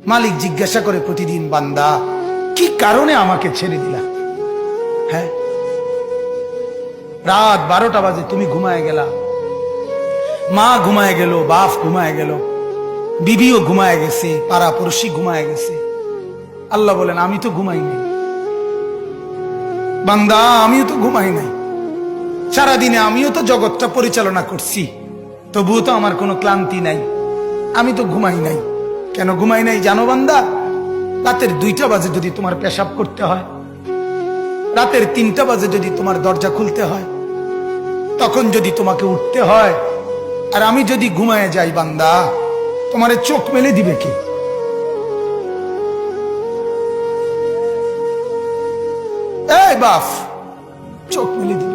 মালিক জিজ্ঞাসা করে প্রতিদিন, বান্দা কি কারণে আমাকে ছেড়ে দিলা? হ্যাঁ, রাত 12টা বাজে তুমি ঘুমায় গেলা, মা ঘুমায় গেল, বাপ ঘুমায় গেল, বিবিও ঘুমায় গেছে, পাড়া পড়শি ঘুমায় গেছে। আল্লাহ বলেন আমি তো ঘুমাই নাই বান্দা, আমিও তো ঘুমাই নাই। সারাদিনে আমিও তো জগৎটা পরিচালনা করছি, তবুও তো আমার কোনো ক্লান্তি নাই, আমি তো ঘুমাই নাই। কেন ঘুমাই নাই জানো বান্দা? রাতের 2টা বাজে যদি তোমার পেশাব করতে হয়, রাতের 3টা বাজে যদি তোমার দরজা খুলতে হয়, তখন যদি তোমাকে উঠতে হয়, আর আমি যদি ঘুমায় যাই বান্দা, তোমারে চোখ মেলে দিবে কি? এই বাপ, চোখ মেলে দিবে